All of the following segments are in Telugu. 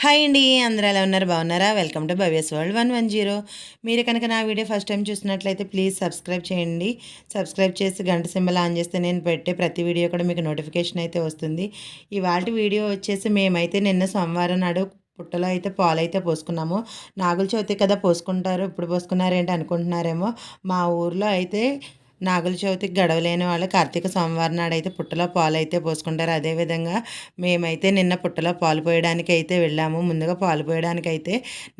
హాయ్ అండి, అందరూ ఎలా ఉన్నారు? బాగున్నారా? Welcome to Bhavya's world 110. మీరు కనుక నా వీడియో ఫస్ట్ టైం చూసినట్లయితే ప్లీజ్ సబ్స్క్రైబ్ చేయండి. సబ్స్క్రైబ్ చేసి గంట సింబల్ ఆన్ చేస్తే నేను పెట్టే ప్రతి వీడియో కూడా మీకు నోటిఫికేషన్ అయితే వస్తుంది. ఇవాళ వీడియో వచ్చేసి మేమైతే నిన్న సోమవారం నాడు పుట్టలో అయితే పాలైతే పోసుకున్నాము. నాగుల చవితి కదా పోసుకుంటారు, ఇప్పుడు పోసుకున్నారేంటి అనుకుంటున్నారేమో. మా ఊర్లో అయితే నాగుల చవితికి గడవలేని వాళ్ళు కార్తీక సోమవారం నాడైతే పుట్టలో పాలు అయితే పోసుకుంటారు. అదేవిధంగా మేమైతే నిన్న పుట్టలో పాలు పోయడానికి అయితే వెళ్ళాము. ముందుగా పాలు పోయడానికి అయితే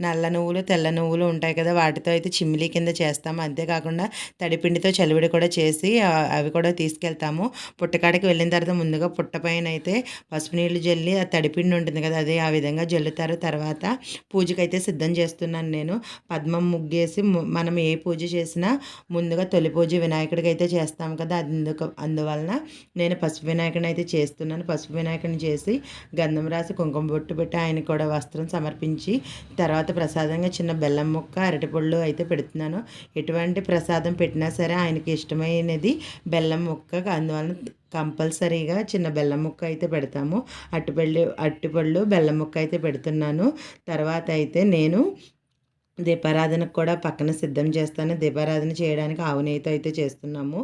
నల్ల నువ్వులు తెల్ల నువ్వులు ఉంటాయి కదా, వాటితో అయితే చిమ్మిలి కింద చేస్తాము. అంతేకాకుండా తడిపిండితో చలివిడి కూడా చేసి అవి కూడా తీసుకెళ్తాము. పుట్టకాడికి వెళ్ళిన తర్వాత ముందుగా పుట్ట పైన అయితే పసుపు నీళ్లు జల్లి ఆ తడిపిండి ఉంటుంది కదా, అది ఆ విధంగా జల్లుతారు. తర్వాత పూజకైతే సిద్ధం చేస్తున్నాను నేను. పద్మం ముగ్గేసి మనం ఏ పూజ చేసినా ముందుగా తొలి పూజ వినాయకుడికి అయితే చేస్తాం కదా, అందువలన నేను పసుపు వినాయకుడిని అయితే చేస్తున్నాను. పసుపు వినాయకుడిని చేసి గంధం రాసి కుంకుమ బొట్టు పెట్టి ఆయనకి కూడా వస్త్రం సమర్పించి తర్వాత ప్రసాదంగా చిన్న బెల్లం ముక్క అరటిపళ్ళు అయితే పెడుతున్నాను. ఎటువంటి ప్రసాదం పెట్టినా సరే ఆయనకి ఇష్టమైనది బెల్లం ముక్క, అందువలన కంపల్సరీగా చిన్న బెల్లం ముక్క అయితే పెడతాము. అరటిపళ్ళు బెల్లం ముక్క అయితే పెడుతున్నాను. తర్వాత అయితే నేను దీపారాధనకు కూడా పక్కన సిద్ధం చేస్తాను. దీపారాధన చేయడానికి ఆవు నెయ్యితో అయితే చేస్తున్నాము.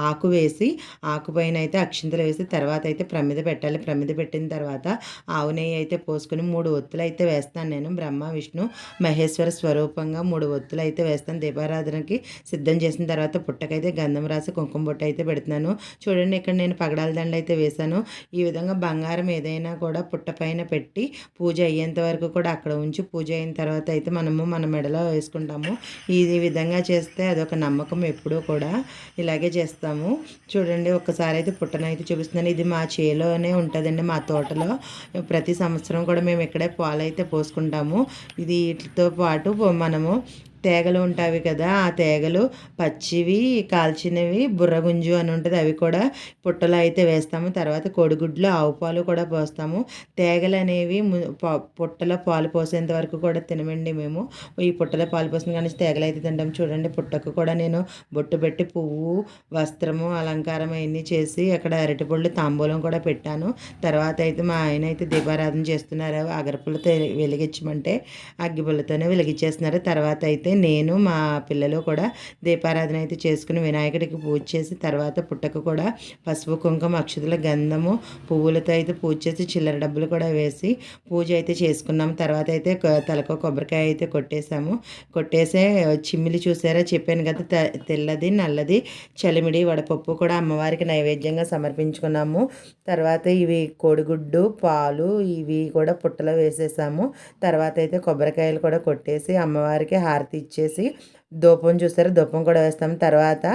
ఆకు వేసి ఆకు పైన అయితే అక్షింతలు వేసి తర్వాత అయితే ప్రమిద పెట్టాలి. ప్రమిద పెట్టిన తర్వాత ఆవు నెయ్యి అయితే పోసుకుని 3 ఒత్తులు అయితే వేస్తాను నేను. బ్రహ్మ విష్ణు మహేశ్వర స్వరూపంగా 3 ఒత్తులు అయితే వేస్తాను. దీపారాధనకి సిద్ధం చేసిన తర్వాత పుట్టకైతే గంధం రాసి కుంకుమ బొట్టు అయితే పెడుతున్నాను. చూడండి, ఇక్కడ నేను పగడాల దండ అయితే వేశాను. ఈ విధంగా బంగారం ఏదైనా కూడా పుట్ట పైన పెట్టి పూజ అయ్యేంత వరకు కూడా అక్కడ ఉంచి పూజ అయిన తర్వాత అయితే మన మెడలో వేసుకుంటాము. ఈ విధంగా చేస్తే అదొక నమ్మకం. ఎప్పుడూ కూడా ఇలాగే చేస్తాము. చూడండి, ఒక్కసారి అయితే పుట్టనైతే చూపిస్తున్నాను. ఇది మా చేలోనే ఉంటుందండి, మా తోటలో. ప్రతి సంవత్సరం కూడా మేము ఇక్కడే పాలు అయితే పోసుకుంటాము. ఇది వీటితో పాటు మనము తేగలు ఉంటాయి కదా, ఆ తేగలు పచ్చివి కాల్చినవి బుర్రగుంజు అని ఉంటుంది, అవి కూడా పుట్టలో అయితే వేస్తాము. తర్వాత కోడిగుడ్లు ఆవు పాలు కూడా పోస్తాము. తేగలు అనేవి పుట్టలో పాలు పోసేంత వరకు కూడా తినమండి మేము. ఈ పుట్టలో పాలు పోసిన కానీ తేగలు అయితే తింటాము. చూడండి, పుట్టకు కూడా నేను బొట్టు పెట్టి పువ్వు వస్త్రము అలంకారం అవన్నీ చేసి అక్కడ అరటిపళ్ళు తాంబూలం కూడా పెట్టాను. తర్వాత అయితే మా ఆయన అయితే దీపారాధన చేస్తున్నారు. అగరపుల్లతో వెలిగించమంటే అగ్గిపుల్లతోనే వెలిగించేస్తున్నారు. తర్వాత అయితే నేను మా పిల్లలు కూడా దీపారాధన అయితే చేసుకుని వినాయకుడికి పూజ చేసి తర్వాత పుట్టకు కూడా పసుపు కుంకుమ అక్షతల గంధము పువ్వులతో అయితే పూజ చేసి చిల్లర డబ్బులు కూడా వేసి పూజ అయితే చేసుకున్నాము. తర్వాత అయితే తలకు కొబ్బరికాయ అయితే కొట్టేసే చిమ్మిలి చూసారా, చెప్పాను కదా, తెల్లది నల్లది చలిమిడి వడపప్పు కూడా అమ్మవారికి నైవేద్యంగా సమర్పించుకున్నాము. తర్వాత ఇవి కోడిగుడ్డు పాలు ఇవి కూడా పుట్టలో వేసేసాము. తర్వాత అయితే కొబ్బరికాయలు కూడా కొట్టేసి అమ్మవారికి హారతి ఇచ్చేసి ధూపం చూసారా, ధూపం కూడా వేస్తాము. తర్వాత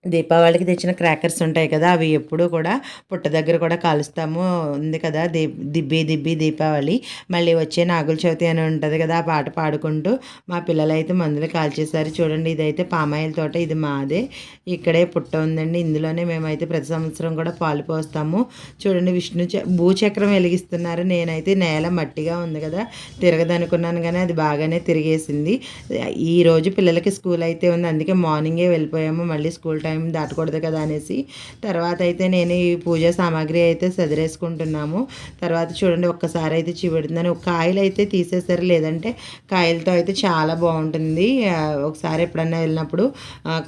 దీపావళికి తెచ్చిన క్రాకర్స్ ఉంటాయి కదా, అవి ఎప్పుడూ కూడా పుట్ట దగ్గర కూడా కాలుస్తాము. ఉంది కదా దిబ్బి దీపావళి, మళ్ళీ వచ్చే నాగుల చవితి అని ఉంటుంది కదా, ఆ పాట పాడుకుంటూ మా పిల్లలు అయితే మందులు కాల్చేశారు. చూడండి, ఇదైతే పామాయిల తోట, ఇది మాదే. ఇక్కడే పుట్ట ఉందండి, ఇందులోనే మేమైతే ప్రతి సంవత్సరం కూడా పాలు పోస్తాము. చూడండి, భూచక్రం వెలిగిస్తున్నారు. నేనైతే నేల మట్టిగా ఉంది కదా, తిరగదనుకున్నాను కానీ అది బాగానే తిరిగేసింది. ఈరోజు పిల్లలకి స్కూల్ అయితే ఉంది, అందుకే మార్నింగే వెళ్ళిపోయాము. మళ్ళీ స్కూల్ టైం దాటకూడదు కదా అనేసి తర్వాత అయితే నేను ఈ పూజా సామాగ్రి అయితే సదిరేసుకుంటున్నాము. తర్వాత చూడండి, ఒక్కసారి అయితే చూపెడుతున్నాను. కాయలు అయితే తీసేసారు, లేదంటే కాయలతో అయితే చాలా బాగుంటుంది. ఒకసారి ఎప్పుడన్నా వెళ్ళినప్పుడు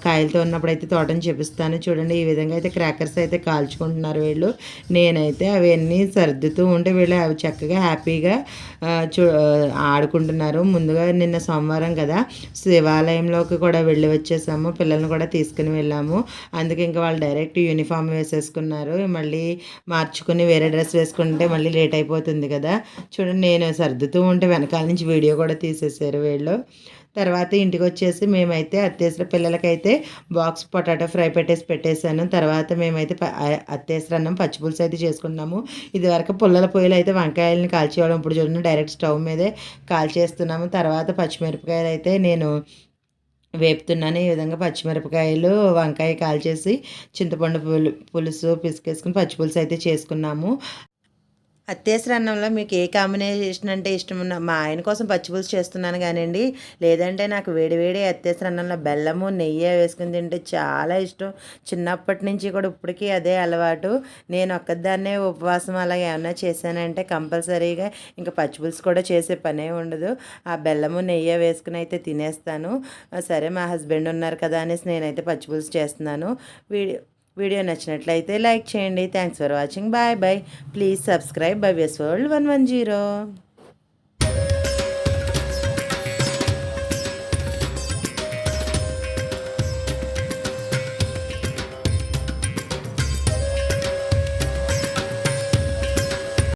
కాయలతో ఉన్నప్పుడు అయితే తోటని చూపిస్తాను. చూడండి, ఈ విధంగా అయితే క్రాకర్స్ అయితే కాల్చుకుంటున్నారు వీళ్ళు. నేనైతే అవన్నీ సర్దుతూ ఉంటే వీళ్ళు అవి చక్కగా హ్యాపీగా ఆడుకుంటున్నారు. ముందుగా నిన్న సోమవారం కదా, శివాలయంలోకి కూడా వెళ్ళి వచ్చేసాము. పిల్లల్ని కూడా తీసుకుని వెళ్ళాము. అందుకే ఇంకా వాళ్ళు డైరెక్ట్ యూనిఫామ్ వేసేసుకున్నారు. మళ్ళీ మార్చుకుని వేరే డ్రెస్ వేసుకుంటే మళ్ళీ లేట్ అయిపోతుంది కదా. చూడండి, నేను సర్దుతూ ఉంటే వెనకాల నుంచి వీడియో కూడా తీసేసారు వీళ్ళు. తర్వాత ఇంటికి వచ్చేసి మేమైతే అత్తేసర పిల్లలకైతే బాక్స్ పొటాటో ఫ్రై పెట్టేసాను. తర్వాత మేమైతే అత్తేసర అన్నం పచ్చిపులుసు అయితే చేసుకున్నాము. ఇది వరకు పుల్లల పొయ్యిలు అయితే వంకాయలని కాల్చేయడం, ఇప్పుడు చూడండి డైరెక్ట్ స్టవ్ మీదే కాల్చేస్తున్నాము. తర్వాత పచ్చిమిరపకాయలు అయితే నేను వేపుతున్నాను. ఈ విధంగా పచ్చిమిరపకాయలు వంకాయ కాల్చేసి చింతపండు పులుసు పిసికేసుకుని పచ్చిపులుసు అయితే చేసుకున్నాము. అత్తేసరి అన్నంలో మీకు ఏ కాంబినేషన్ అంటే ఇష్టం ఉన్న మా ఆయన కోసం పచ్చిపులుసు చేస్తున్నాను కానివ్వండి, లేదంటే నాకు వేడి వేడి అత్తేసరి అన్నంలో బెల్లము నెయ్యి వేసుకుని తింటే చాలా ఇష్టం. చిన్నప్పటి నుంచి కూడా ఇప్పటికీ అదే అలవాటు. నేను ఒక్కదాన్నే ఉపవాసం అలా ఏమన్నా చేశానంటే కంపల్సరీగా ఇంకా పచ్చిపులుసు కూడా చేసే పనే ఉండదు. ఆ బెల్లము నెయ్యి వేసుకుని అయితే తినేస్తాను. సరే మా హస్బెండ్ ఉన్నారు కదా అనేసి నేనైతే పచ్చిపులుసు చేస్తున్నాను. వీడియో వీడియో నచ్చినట్లయితే లైక్ చేయండి. Thanks for watching. Bye bye. Please subscribe Bhavya's world 110.